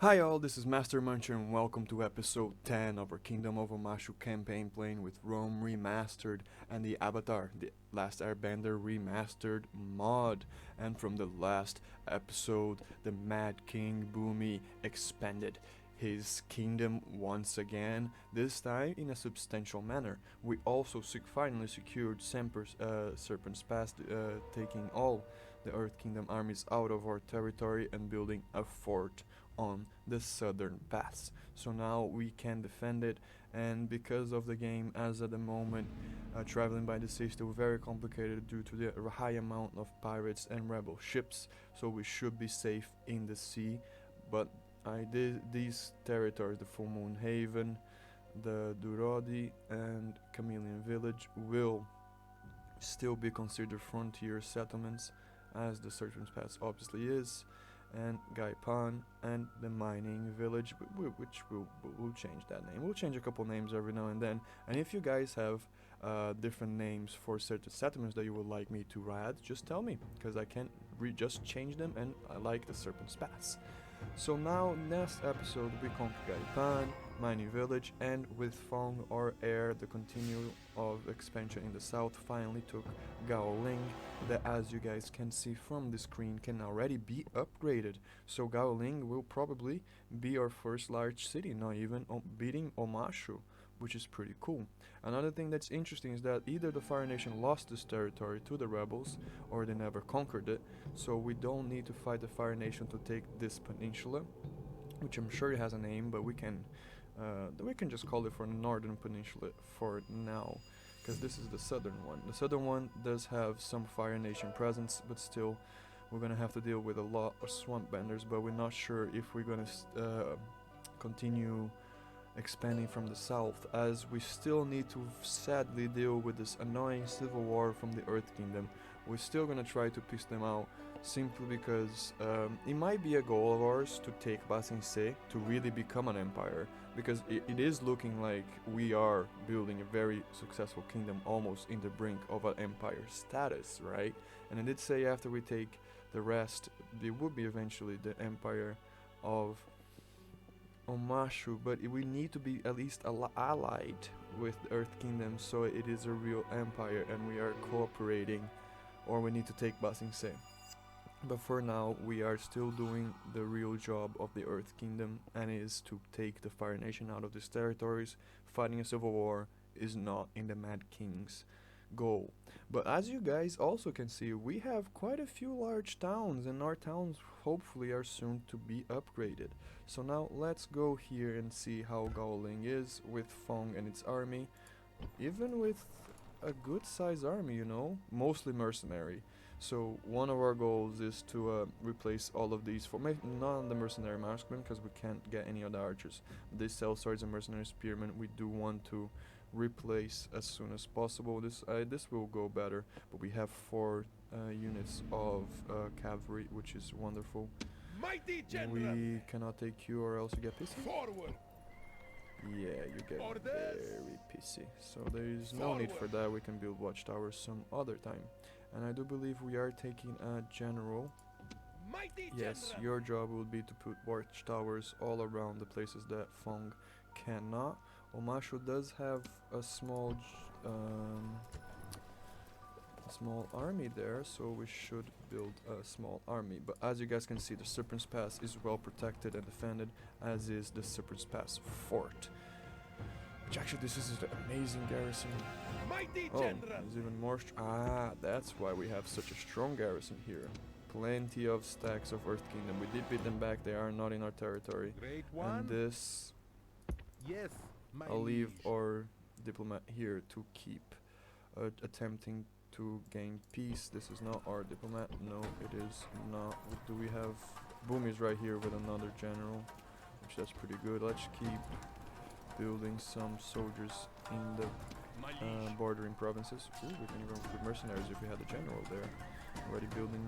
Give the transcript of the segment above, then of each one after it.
Hi all, this is Master Muncher and welcome to episode 10 of our Kingdom of Omashu campaign playing with Rome Remastered and the Avatar, the Last Airbender Remastered mod. And from the last episode, the Mad King Bumi expanded his kingdom once again, this time in a substantial manner. We also finally secured Serpent's Pass, taking all the Earth Kingdom armies out of our territory and building a fort on the southern pass. So now we can defend it, and because of the game as at the moment, traveling by the sea is still very complicated due to the high amount of pirates and rebel ships, so we should be safe in the sea. But these territories, the Full Moon Haven, the Durodi and Chameleon Village, will still be considered frontier settlements, as the Serpent's Pass obviously is, and Gaipan and the mining village, which we'll change that name. We'll change a couple names every now and then, and if you guys have different names for certain settlements that you would like me to add, just tell me, because I can just change them, and I like the Serpent's Pass. So now, next episode, we conquer Gaipan, mining village, and with Fong, our heir, the continue of expansion in the south, finally took Gaoling, that, as you guys can see from the screen, can already be upgraded. So Gaoling will probably be our first large city, not even beating Omashu, which is pretty cool. Another thing that's interesting is that either the Fire Nation lost this territory to the rebels, or they never conquered it, so we don't need to fight the Fire Nation to take this peninsula, which I'm sure it has a name, but we can just call it for Northern Peninsula for now, because this is the southern one. The southern one does have some Fire Nation presence, but still we're gonna have to deal with a lot of swamp benders, but we're not sure if we're gonna continue expanding from the south, as we still need to sadly deal with this annoying civil war from the Earth Kingdom. We're still gonna try to piece them out, simply because it might be a goal of ours to take Basingse to really become an empire, because it is looking like we are building a very successful kingdom, almost in the brink of an empire status, right? And I did say after we take the rest, it would be eventually the empire of Omashu, but we need to be at least allied with the Earth Kingdom, so it is a real empire and we are cooperating, or we need to take Basingse. But for now, we are still doing the real job of the Earth Kingdom, and is to take the Fire Nation out of these territories. Fighting a civil war is not in the Mad King's goal. But as you guys also can see, we have quite a few large towns, and our towns hopefully are soon to be upgraded. So now let's go here and see how Gaoling is with Fong and its army. Even with a good sized army, you know, mostly mercenary. So one of our goals is to replace all of these, for not the mercenary marksmen, because we can't get any other archers. They sell swords and mercenary spearmen. We do want to replace as soon as possible. This will go better, but we have 4 units of cavalry, which is wonderful. We cannot take you, or else you get pissy. Forward. Yeah, you get very pissy. So there is no need for that. We can build watchtowers some other time. And I do believe we are taking a general. Yes, your job will be to put watchtowers all around the places that Fong cannot. Omashu does have a small army there, so we should build a small army. But as you guys can see, the Serpent's Pass is well protected and defended, as is the Serpent's Pass fort. Which actually, this is an amazing garrison. Oh, there's even more. That's why we have such a strong garrison here. Plenty of stacks of Earth Kingdom. We did beat them back. They are not in our territory. And this, yes, I'll leave our diplomat here to keep attempting to gain peace. This is not our diplomat. No, it is not. Do we have Bumi's right here with another general, which that's pretty good. Let's keep building some soldiers in the bordering provinces. Ooh, we can even put mercenaries if we had a general there. Already building.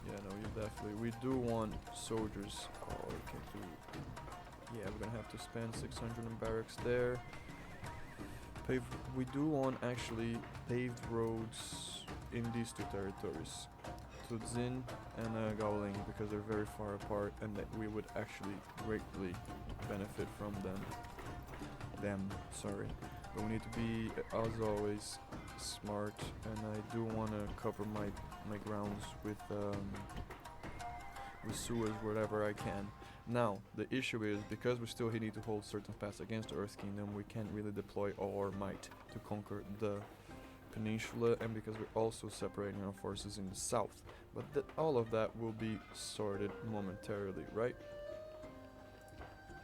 Yeah, no, you definitely. We do want soldiers. Oh, we can do. Yeah, we're gonna have to spend 600 in barracks there. We do want actually paved roads in these 2 territories include Zin and Gowling because they're very far apart and that we would actually greatly benefit from them. Sorry. But we need to be, as always, smart, and I do want to cover my grounds with sewers wherever I can. Now, the issue is, because we still need to hold certain paths against the Earth Kingdom, we can't really deploy all our might to conquer the peninsula, and because we're also separating our forces in the south. But all of that will be sorted momentarily, right?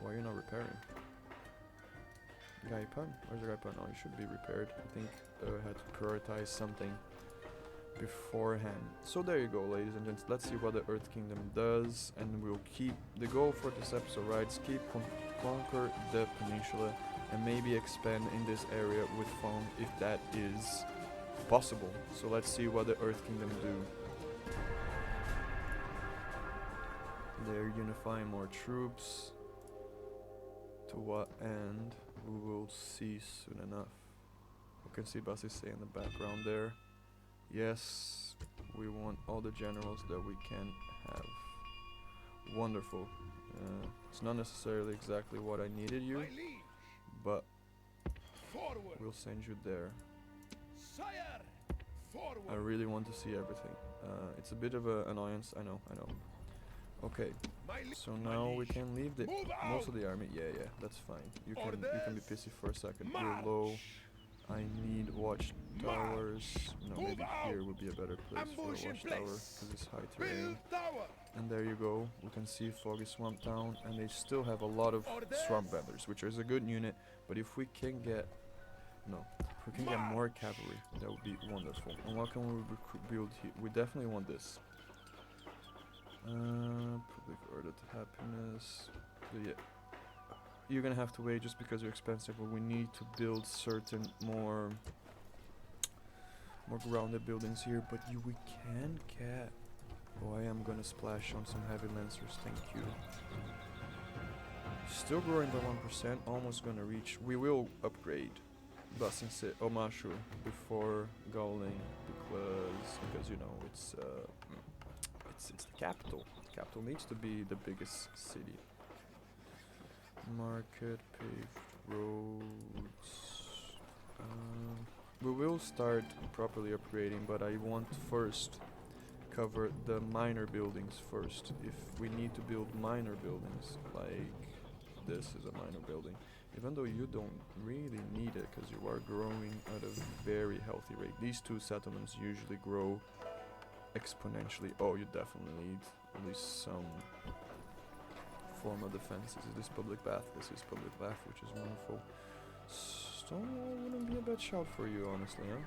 Why are you not repairing? Gaipan? Where's the Gaipan? Oh, it should be repaired. I think I had to prioritize something beforehand. So there you go, ladies and gents. Let's see what the Earth Kingdom does, and we'll keep the goal for this episode, right? Is keep conquer the peninsula and maybe expand in this area with Fong if that is possible. So let's see what the Earth Kingdom do. They're unifying more troops. To what end? We will see soon enough. You can see Basise in the background there. Yes, we want all the generals that we can have. Wonderful. It's not necessarily exactly what I needed you, but we'll send you there. I really want to see everything. It's a bit of an annoyance, I know. Okay, so now we can leave the most of the army. Yeah, that's fine. You can be pissy for a second. We're low. I need watchtowers. No, maybe here would be a better place for a watchtower because it's high terrain. And there you go. We can see Foggy Swamp Town, and they still have a lot of swamp benders, which is a good unit. But if we can get more cavalry, that would be wonderful. And what can we build here? We definitely want this. Public order to happiness. But yeah, you're gonna have to wait just because you're expensive, but we need to build certain more grounded buildings here. But we can get. Oh, I am gonna splash on some heavy lancers. Thank you. Still growing by 1%. Almost gonna reach. We will upgrade Omashu before Gowling because you know it's the capital. The capital needs to be the biggest city. Market, paved roads. We will start properly upgrading, but I want first cover the minor buildings first. If we need to build minor buildings, like this is a minor building, even though you don't really need it because you are growing at a very healthy rate. These two settlements usually grow exponentially. Oh, you definitely need at least some form of defense. Is this public bath? This is public bath, which is wonderful. Stonewall wouldn't be a bad shout for you, honestly, huh?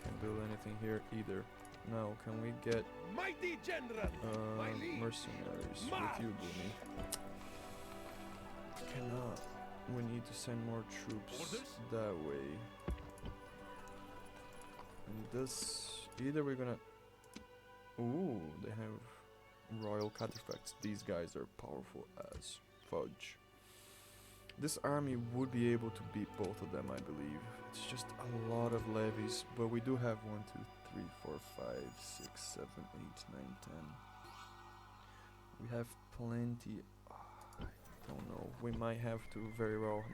Can't build anything here either. Now, can we get mighty general, mercenaries with you, Bumi? Cannot. We need to send more troops that way. And this, either we're gonna. Ooh, they have royal cataphracts. These guys are powerful as fudge. This army would be able to beat both of them, I believe. It's just a lot of levies, but we do have 1, 2, 3, 4, 5, 6, 7, 8, 9, 10. We have plenty. I don't know. We might have to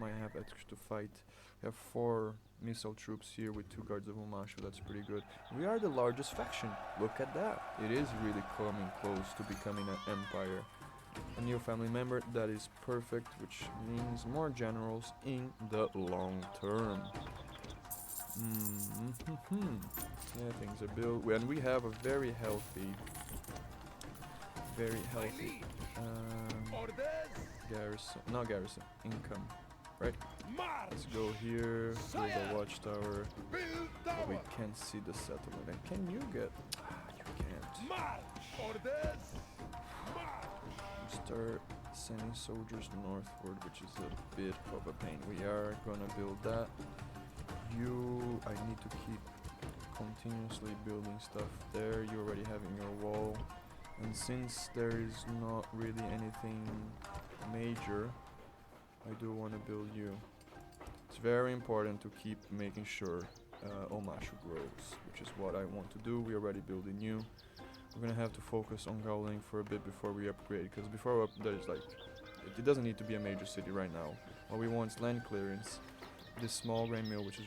might have extra to fight. We have 4 missile troops here with 2 guards of Omashu. That's pretty good. We are the largest faction. Look at that. It is really coming close to becoming an empire. A new family member, that is perfect, which means more generals in the long term. Yeah, things are built, and we have a very healthy garrison, income, right? Let's go here, build a watchtower, but we can't see the settlement. And can you get? You can't. Start sending soldiers northward, which is a bit of a pain. We are gonna build that. I need to keep continuously building stuff there. You already having your wall, and since there is not really anything major, I do want to build you. It's very important to keep making sure Omashu grows, which is what I want to do. We already building new. We're gonna have to focus on Gowling for a bit before we upgrade, because before there's like, it doesn't need to be a major city right now. What we want is land clearance, this small grain mill, which is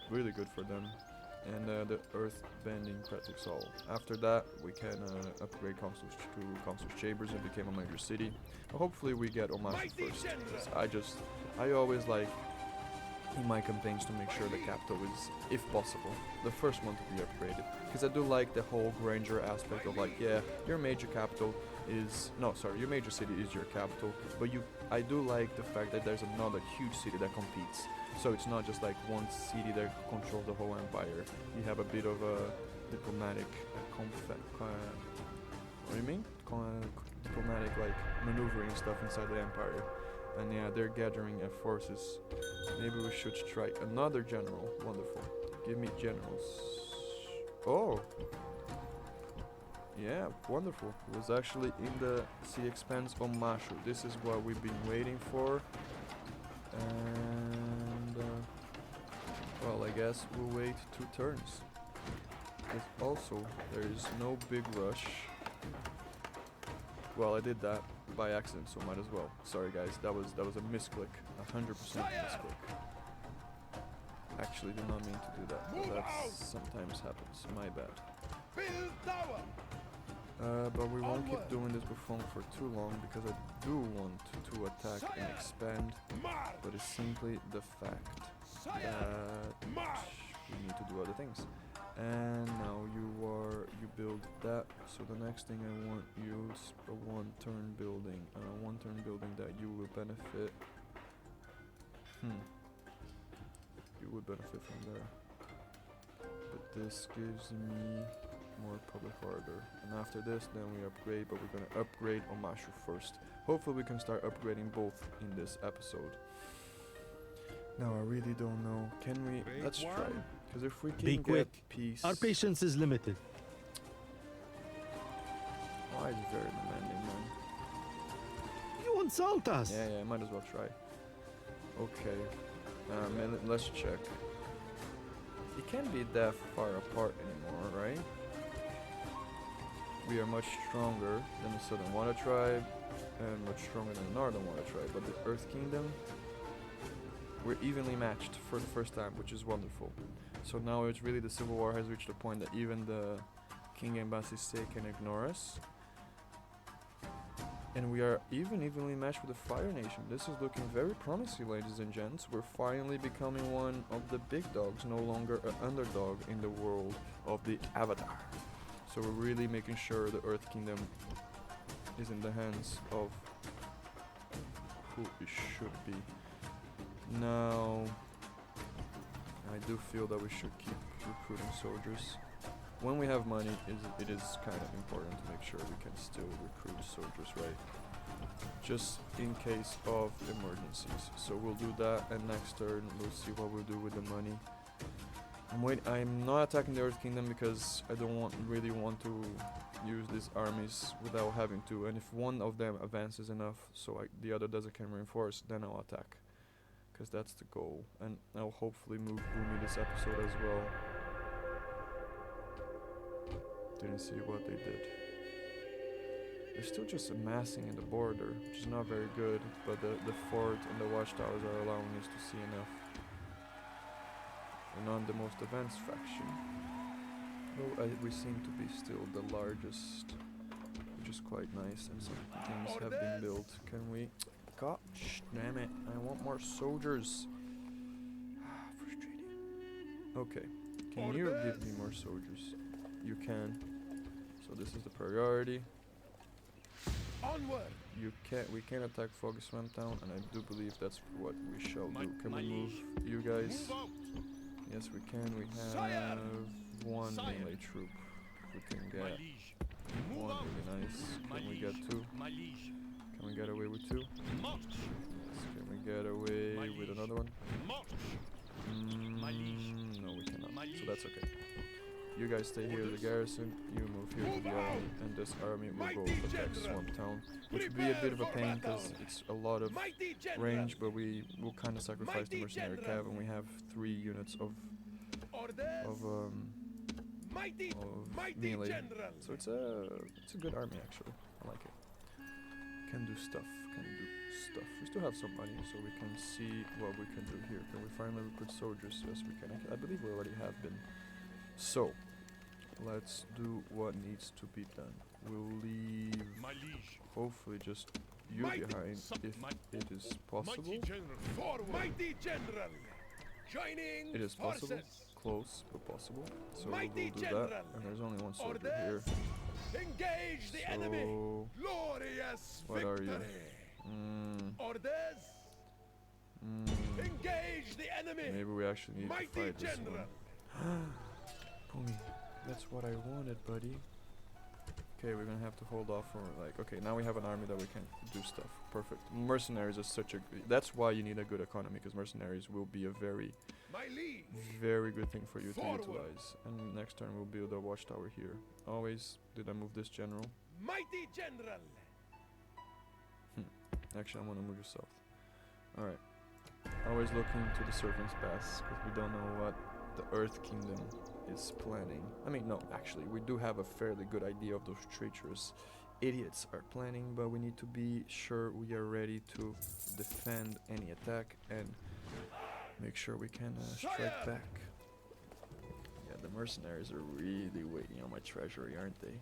really good for them, and the earth bending practice all. After that, we can upgrade Consul's to Consul's Chambers and become a major city. But hopefully we get Omashu first, because I always like in my campaigns to make sure the capital is, if possible, the first one to be upgraded. Because I do like the whole grandeur aspect of like, yeah, your major capital is, no, sorry, your major city is your capital, but I do like the fact that there's another huge city that competes. So it's not just like one city that controls the whole empire. You have a bit of a diplomatic, what do you mean? Diplomatic like maneuvering stuff inside the empire. And yeah, they're gathering forces. Maybe we should strike another general. Wonderful. Give me generals. Oh! Yeah, wonderful. It was actually in the Sea Expanse Omashu. This is what we've been waiting for. And well, I guess we'll wait 2 turns. Because also, there is no big rush. Well, I did that by accident, so might as well. Sorry guys, that was a misclick. 100% misclick. Actually did not mean to do that, but that sometimes happens. My bad. But we won't keep doing this before for too long, because I do want to attack and expand, but it's simply the fact that we need to do other things. And now you build that, so the next thing I want you is a 1-turn building, and a 1-turn building that you will benefit. You would benefit from there, but this gives me more public order, and after this then we upgrade, but we're gonna upgrade Omashu first. Hopefully we can start upgrading both in this episode. Now I really don't know, can we, let's try, because if we can get peace. Our patience is limited. Oh, it's very demanding, man. You insult us. Yeah, I might as well try. Okay, let's check. It can't be that far apart anymore, right? We are much stronger than the Southern Water Tribe, and much stronger than the Northern Water Tribe, but the Earth Kingdom, we're evenly matched for the first time, which is wonderful. So now it's really, the Civil War has reached a point that even the King Embassy can ignore us. And we are evenly matched with the Fire Nation. This is looking very promising, ladies and gents. We're finally becoming one of the big dogs, no longer an underdog in the world of the Avatar. So we're really making sure the Earth Kingdom is in the hands of who it should be. Now, I do feel that we should keep recruiting soldiers. When we have money, it is kind of important to make sure we can still recruit soldiers, right? Just in case of emergencies. So we'll do that, and next turn we'll see what we'll do with the money. I'm not attacking the Earth Kingdom because I don't really want to use these armies without having to. And if one of them advances enough so the other doesn't can reinforce, then I'll attack. Because that's the goal. And I'll hopefully move Bumi this episode as well. Didn't see what they did. They're still just amassing in the border, which is not very good, but the fort and the watchtowers are allowing us to see enough. We're not the most advanced faction. Though we seem to be still the largest, which is quite nice, and some things have been built. Can we... Gosh, damn it, I want more soldiers. Frustrating. Okay, can you give me more soldiers? You can. So this is the priority. Onward. We can attack Foggy Swamp Town, and I do believe that's what we shall do. Can we move you guys? Yes, we can. We have one melee troop. We can get one, really nice. Can we get 2? Can we get away with 2? Yes. Can we get away with another one? No, we cannot. So that's okay. You guys stay here as a garrison, you move here to the army, and this army will go attack Swamp Town, which would be a bit of a pain because it's a lot of range, but we will kind of sacrifice the mercenary cav, and we have 3 units of Mighty, of mighty melee. general. So it's a good army actually. I like it. Can do stuff. Can do stuff. We still have some money, so we can see what we can do here. Can we finally recruit soldiers? Yes, we can. I believe we already have been. So let's do what needs to be done. We'll leave. My liege. Hopefully, just you Mighty behind if it is possible. Mighty general. Forward. Mighty general. Joining It is possible. forces. Close, but possible. So we'll Mighty do general. that. And there's only one soldier Orders. here. Engage the enemy. So Glorious what are victory. you? Orders. Engage the enemy. Maybe we actually need to Mighty fight this general. one. Bumi, that's what I wanted, buddy. Okay, we're gonna have to hold off for like. Okay, now we have an army that we can do stuff. Perfect. Mercenaries is such a. That's why you need a good economy, because mercenaries will be a very, My liege. very good thing for you Forward. to utilize. And next turn we'll build a watchtower here. Always. Did I move this general? Mighty general. Actually, I want to move you south. All right. Always looking to the Serpent's Pass, because we don't know what the Earth Kingdom is planning. I mean, no, actually, we do have a fairly good idea of those treacherous idiots are planning, but we need to be sure we are ready to defend any attack and make sure we can strike back. Yeah, the mercenaries are really waiting on my treasury, aren't they?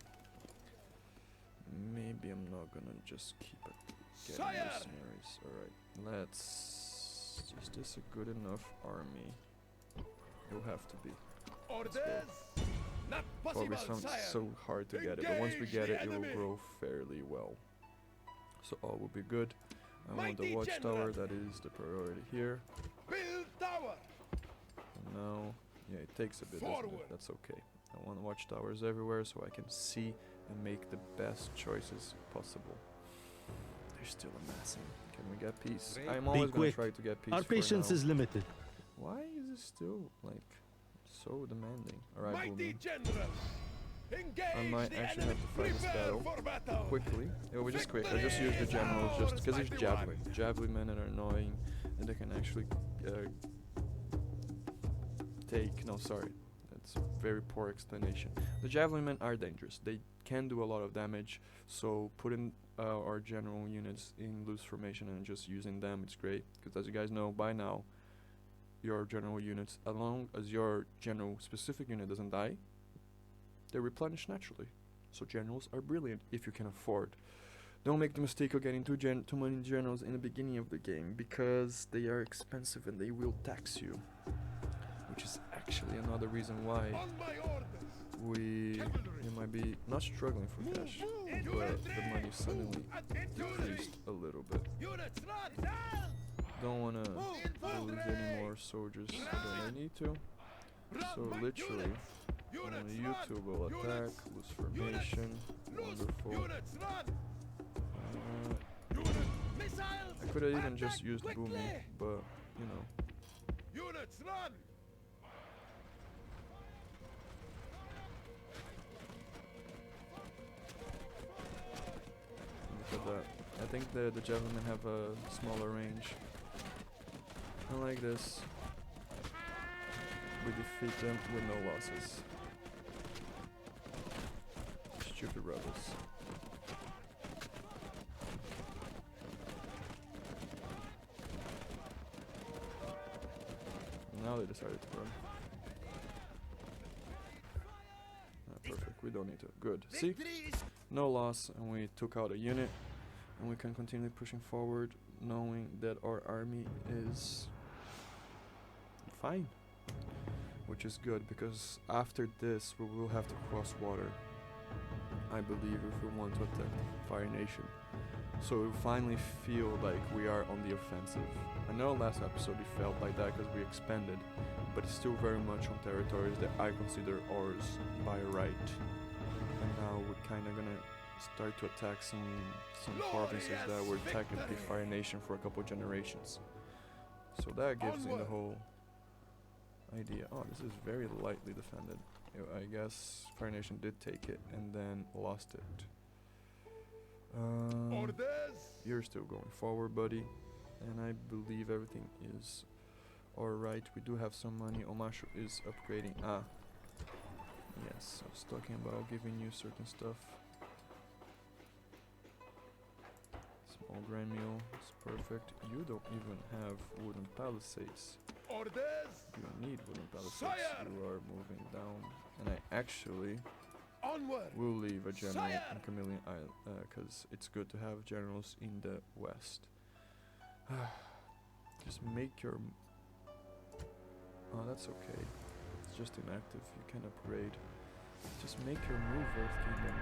Maybe I'm not gonna just keep it. Getting Sire! mercenaries. Alright, let's. Is this a good enough army? It'll have to be. Orders. Not Probably possible, sounds sire. so hard to get it, but once we Engage get the it, it will enemy. grow fairly well. So all will be good. I want the Mighty watchtower, general. that is the priority here. Build tower. And now, yeah, it takes a bit, doesn't Forward. it? That's okay. I want watchtowers everywhere so I can see and make the best choices possible. They're still amassing. Can we get peace? Great. I'm Be always gonna quick. try to get peace. Our for patience now. is limited. Why is it still like so demanding? Alright, Mighty Bumi. general. Engage I might the actually enemy. have to fight this Prepare battle for battle. quickly. Yeah, we just quick. I just use the generals just because it's Mighty one. javelin. Javelin men are annoying, and they can actually take. No, sorry, that's a very poor explanation. The javelin men are dangerous. They can do a lot of damage. So putting our general units in loose formation and just using them, it's great. Because as you guys know by now, your general units, as long as your general specific unit doesn't die, they replenish naturally. So generals are brilliant if you can afford. Don't make the mistake of getting too many generals in the beginning of the game, because they are expensive and they will tax you. Which is actually another reason why On my orders. you might be not struggling for cash, but the money suddenly decreased a little bit. Units run down. Don't wanna lose any more soldiers than I need to. So literally, only you two will attack, lose formation, wonderful. Units run. Uh, Missiles. I could have even just Attack used quickly. Bumi, but you know. Units run. Look at that. I think the gentlemen have a smaller range. I like this. We defeat them with no losses. Stupid rebels. Now they decided to run. Perfect, we don't need to. Good. See? No loss, and we took out a unit. And we can continue pushing forward, knowing that our army is fine. Which is good, because after this we will have to cross water, I believe, if we want to attack Fire Nation. So we finally feel like we are on the offensive. I know last episode it felt like that because we expanded, but it's still very much on territories that I consider ours by right. And now we're kind of gonna start to attack some provinces that were technically Fire Nation for a couple generations. So that gives me the whole idea. Oh, this is very lightly defended. I guess Fire Nation did take it and then lost it. Orders. You're still going forward, buddy, and I believe everything is Alright, we do have some money. Omashu is upgrading. Ah. Yes, I was talking about giving you certain stuff. Small grain mill, it's perfect. You don't even have wooden palisades. Orders! You need wooden palisades. Sire! You are moving down. And I actually Onward! will leave a general Sire! in Chameleon Isle, because it's good to have generals in the west. Just make your... Oh, that's okay. It's just inactive. You can upgrade. Just make your move, Earth Kingdom.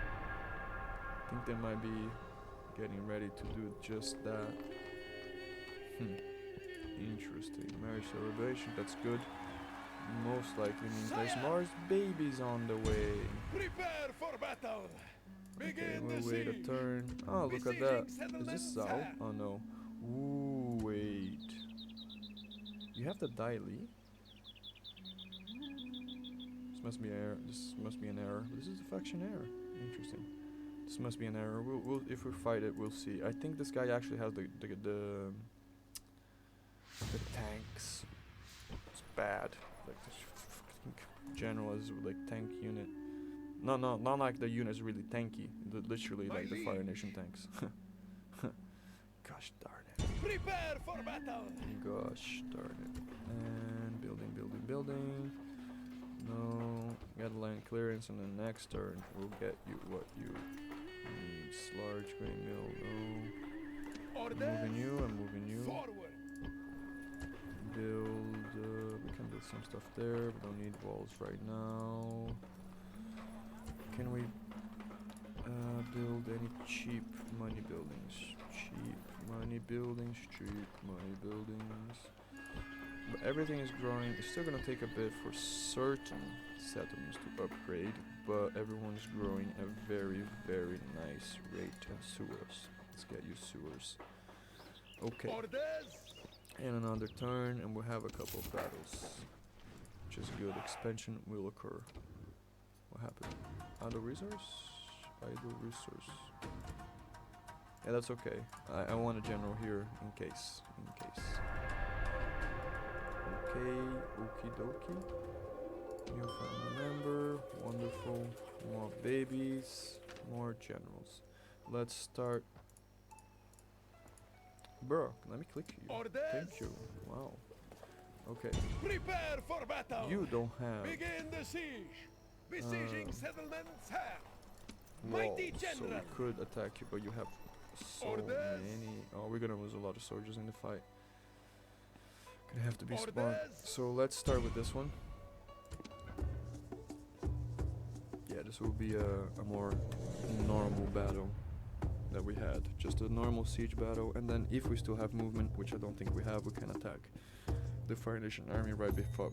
I think they might be getting ready to do just that. Interesting. Marriage celebration, that's good. Most likely means there's Mars babies on the way. Prepare for battle! Okay, Begin the we'll wait a siege! turn. Oh, look at that. Is Settlements, this Zao? sire. Oh no. Ooh, wait. You have the Daily? This must be error. This must be an error. This is the faction error. Interesting. This must be an error. We'll if we fight it, we'll see. I think this guy actually has the tanks. It's bad. Like this general is like tank unit. No, not like the unit's really tanky. Literally My like the Fire liege. Nation tanks. Gosh darn it. Prepare for battle! Gosh darn it. And building. No, get land clearance, and then next turn we'll get you what you need. Large grain mill, no. Orders! I'm moving you. Forward! Build, we can build some stuff there. We don't need walls right now. Can we build any cheap money buildings? Cheap money buildings. But everything is growing. It's still gonna take a bit for certain settlements to upgrade, but everyone's growing at a very, very nice rate. And sewers. Let's get you sewers. Okay. Orders! And another turn, and we'll have a couple of battles, which is good. Expansion will occur. What happened? Idle resource? Yeah, that's okay. I want a general here in case. Okay, okie dokie. New family member, wonderful. More babies, more generals. Let's start. Bro, let me click you. Orders! Thank you. Wow. Okay. Prepare for battle! You don't have Begin the siege! Besieging settlements here! walls, Mighty so we general! could attack you, but you have so Orders! many. Oh, we're gonna lose a lot of soldiers in the fight. Gonna have to be smart. Orders! So let's start with this one. Yeah, this will be a more normal battle that we had. Just a normal siege battle, and then if we still have movement, which I don't think we have, we can attack the Fire Nation army right before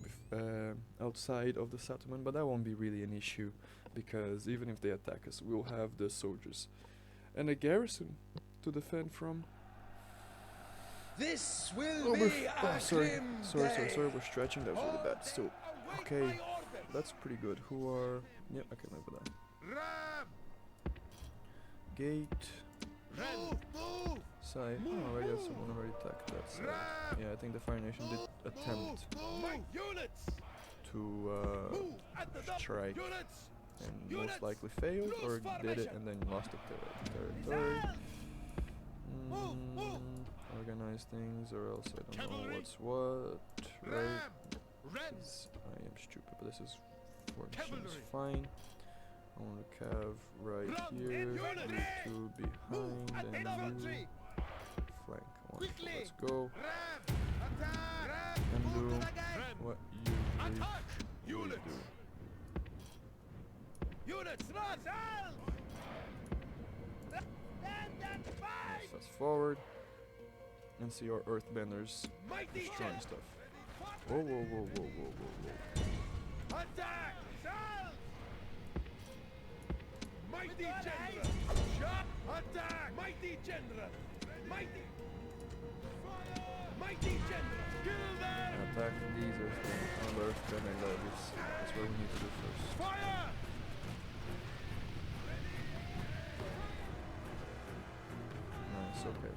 outside of the settlement, but that won't be really an issue, because even if they attack us, we'll have the soldiers and a garrison to defend from. This will be a sorry, grim sorry, day. we're stretching, that was really bad. Still, Await okay, my orders. that's pretty good. Who are, yep, I can live with that. Ram! Gate, Move! side, oh, already have someone already attacked that side. Ram! Yeah, I think the Fire Nation did attempt My units! to Move at the top! strike, Units! and Units! most likely failed, Loose or did it formation! and then lost the territory. Move! Organize things, or else I don't know Cavalry! what's what, right? Ram! Red! This is- I am stupid, but this is formation is Cavalry! fine. I want to cav right Run here, in you unity! two Move at behind, and infantry! you flank. Wonderful, Quickly! let's go. Ram! Attack! Ram! And Move do to the gate! what you usually Attack! Units! do. Units! Run! Stand and fight! Fast forward and see our Earthbenders Mighty destroying general! stuff. Whoa. Attack! Shall! Mighty general! Shot! Attack! Mighty general! Mighty! Fire! Mighty general! Kill them! Attack these Earthbender levies. That's what we need to do first. Fire! Nice, okay.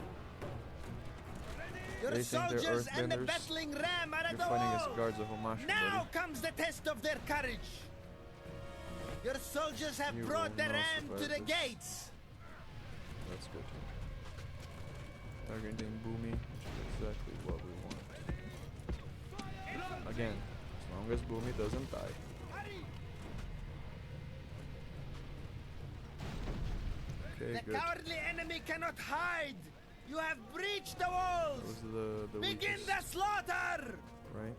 Your They think they're soldiers and the Earthbenders. battling ram are at You're the fighting against wall. guards of Omashu, Now buddy. comes the test of their courage. Your soldiers have You brought will the not ram to survive the this. gates. That's good. Targeting Bumi, which is exactly what we want. Again, as long as Bumi doesn't die. Okay, The good. cowardly enemy cannot hide. You have breached the That walls. was the Begin weakest, the slaughter. right?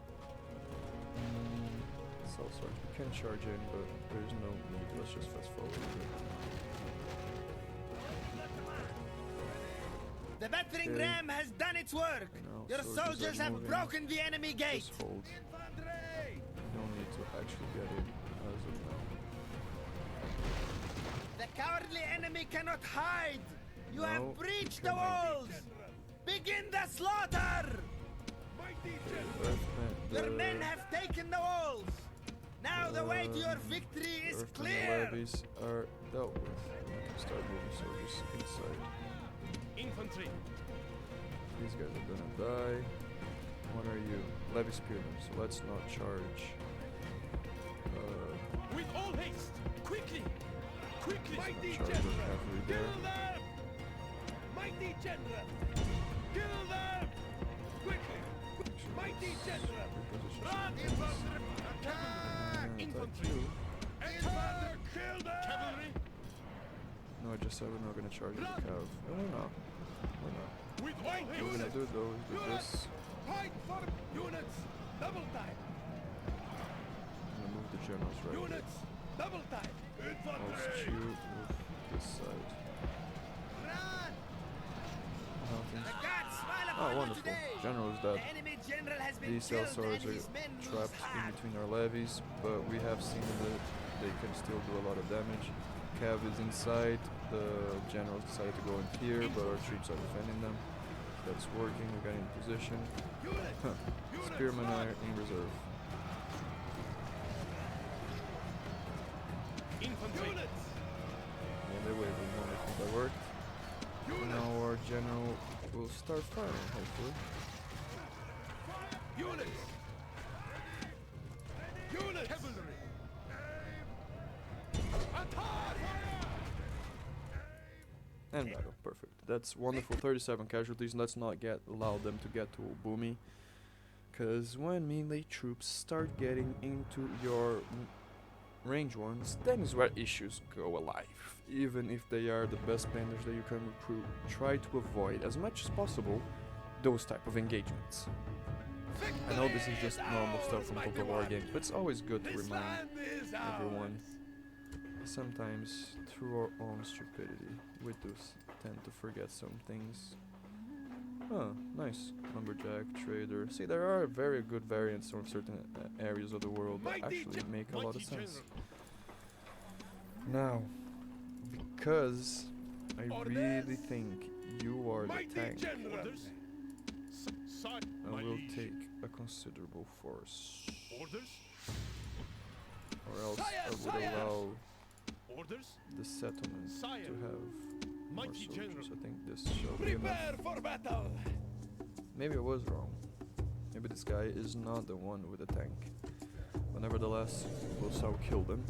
So sorry, we can charge in, but there's no need. Let's just fast forward. The battering Okay. ram has done its work. Now Your soldiers soldiers are have moving. broken the enemy gate. Just hold. Infantry! No need to actually get in as of now. The cowardly enemy cannot hide. You No, have you breached the cannot. walls. Begin the slaughter. Mighty Okay, general! Your men have taken the walls. Now the way to your victory is Earth and clear. levies are dealt with. We can start moving soldiers inside. Infantry! These guys are gonna die. What are you? Levy spearmen, so let's not charge. With all haste! Quickly! Quickly! Let's Mighty not charge our general! cavalry Kill there. them! Mighty general! Kill them! Quickly! Actually, Mighty let's general! reposition Run! some things. Attack! And Infantry! attack you. Airbernder! Kill them! Cavalry! No, I just said we're not gonna charge with the cav. No, we're not. We're not. With all What we're haste! gonna do though is do this. Fight for units! Double time! I'm gonna move the generals right here. Units! Double time! I'll Infantry! shoot with this side. Run. How things- The gods smile Oh, upon you wonderful. today. General is The dead. enemy general has been These cell killed swords and are his men lose trapped in heart. between our levies, but we have seen that they can still do a lot of damage. Cav is inside, the generals decided to go in here, but our troops are defending them. That's working, we got in position. Units! Huh. Units! Spearmen run! are in reserve. Infantry! Units! Yeah, they waved one, I think that worked. Now our general will start firing, hopefully. Units! Units! Cavalry! Attack! And battle, perfect. That's wonderful. 37 casualties. Let's not allow them to get to Bumi, because when melee troops start getting into your range ones, then is where issues go alive. Even if they are the best benders that you can recruit, try to avoid as much as possible those type of engagements. I know this is just normal stuff from Total War games, but it's always good to This remind land is everyone. ours. Sometimes, through our own stupidity, we do tend to forget some things. Oh, nice. Lumberjack, trader. See, there are very good variants of certain areas of the world that actually make a lot of sense. Now, because I really think you are the Mighty tank, general! I will take a considerable force. Orders? Or else Sire, I would sire! allow Orders? the settlement Sire. to have more Mighty soldiers. general! I think this shall be enough. Prepare for battle! Maybe I was wrong. Maybe this guy is not the one with the tank. But nevertheless, we'll so kill them.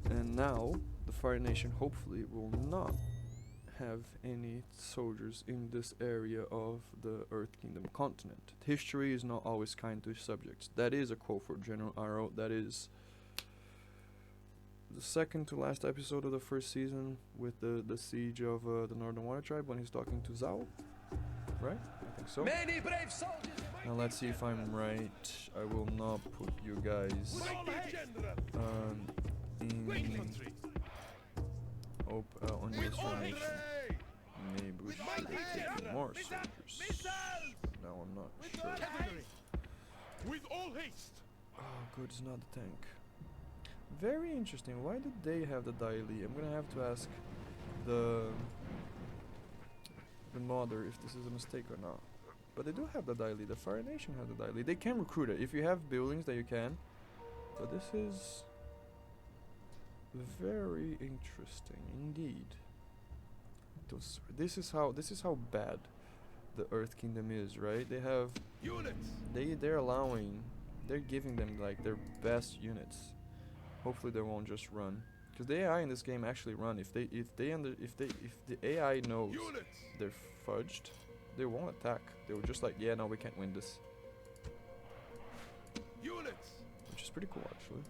And now, the Fire Nation hopefully will not have any soldiers in this area of the Earth Kingdom continent. History is not always kind to its subjects. That is a quote for General Arrow. That is the second to last episode of the first season with the siege of the Northern Water Tribe when he's talking to Zhao. Right? I think so. Many brave soldiers! Now let's see if I'm right. I will not put you guys Mighty general! in Infantry! on With this all formation. haste! Maybe we should mighty take general! more Missiles! soldiers. Missiles! Now I'm not With sure. all cavalry! With all haste! Oh, good, it's not the tank. Very interesting. Why did they have the Daily? I'm gonna have to ask the modder if this is a mistake or not. But they do have the Daily. The Fire Nation has the Daily. They can recruit it if you have buildings that you can. But this is very interesting indeed. This is how bad the Earth Kingdom is, right? They have Units. they're giving them like their best units. Hopefully they won't just run, because the AI in this game actually run. If the AI knows Units. they're fudged, they won't attack. They will just like, yeah, no, we can't win this, Units. which is pretty cool actually.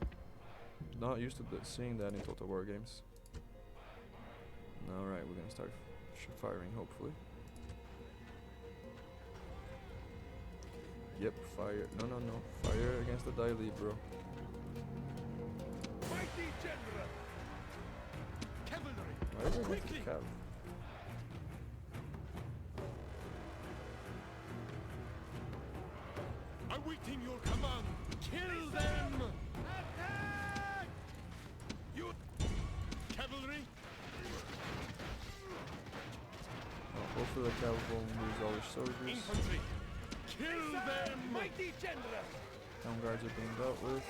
Not used to seeing that in Total War games. Alright, we're gonna start firing, hopefully. Yep, fire. No. Fire against the Daily, bro. Mighty General. Cavalry. Why is it against the Quickly. cav? Awaiting your command. Kill them. Attack. You. Cavalry. Oh, hopefully the cav won't lose all their soldiers. Infantry. Kill them. Mighty General. Town guards are being dealt with.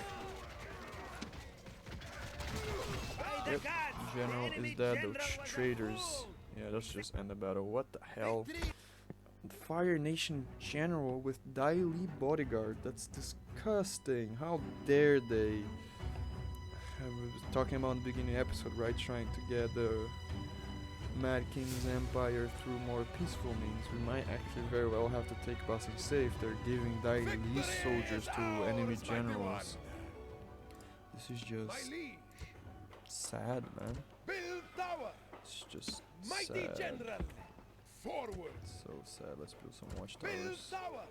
By the Yep, gods, General the enemy is dead. general The was a traitors. fool. Yeah, let's just end the battle. What the hell? Victory. Fire Nation General with Daily Bodyguard. That's disgusting. How dare they? I was talking about in the beginning of the episode, right? Trying to get the Mad King's Empire through more peaceful means. We might actually very well have to take Basing safe. They're giving Daily soldiers to enemy generals. This is My just liege. sad, man. Build tower. It's just Mighty sad. General. Forward. So sad. Let's build some Build watchtowers. tower.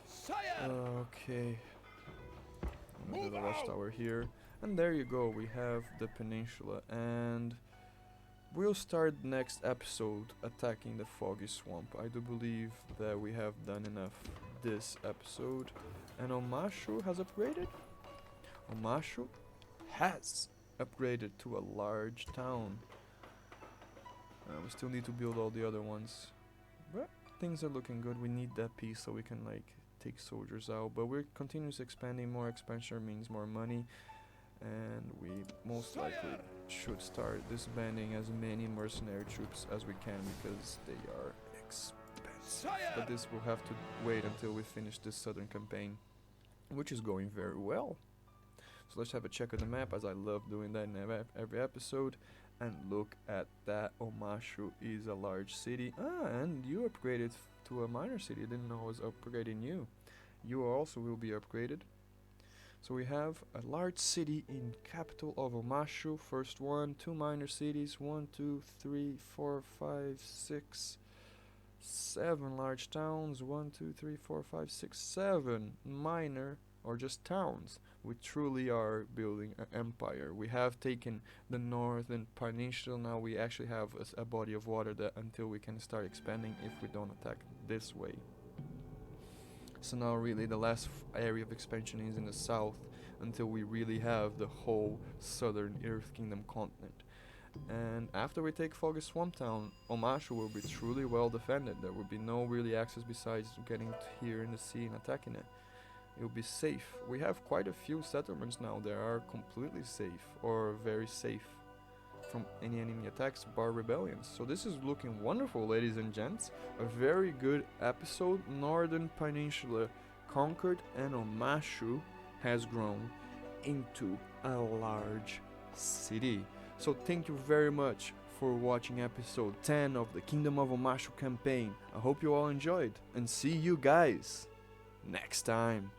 Sire. Okay. I'm gonna Move do the out. watchtower here. And there you go, we have the peninsula. And we'll start next episode attacking the foggy swamp. I do believe that we have done enough this episode. And Omashu has upgraded? Omashu has upgraded to a large town. We still need to build all the other ones. But things are looking good. We need that piece so we can like take soldiers out. But we're continuously expanding. More expansion means more money. And we most likely should start disbanding as many mercenary troops as we can because they are expensive. But this will have to wait until we finish this southern campaign, which is going very well. So let's have a check of the map, as I love doing that in every episode. And look at that, Omashu is a large city. And you upgraded to a minor city. I didn't know I was upgrading you. You also will be upgraded. So we have a large city in capital of Omashu. First one, 2 minor cities. 1, 2, 3, 4, 5, 6, 7 large towns. 1, 2, 3, 4, 5, 6, 7 minor or just towns. We truly are building an empire. We have taken the northern peninsula. Now we actually have a body of water that until we can start expanding if we don't attack this way. So now really the last area of expansion is in the south until we really have the whole southern Earth Kingdom continent. And after we take Foggy Swamp Town, Omashu will be truly well defended. There will be no really access besides getting here in the sea and attacking it. It will be safe. We have quite a few settlements now that are completely safe or very safe from any enemy attacks, bar rebellions. So this is looking wonderful, ladies and gents. A very good episode. Northern Peninsula conquered and Omashu has grown into a large city. So thank you very much for watching episode 10 of the Kingdom of Omashu campaign. I hope you all enjoyed and see you guys next time.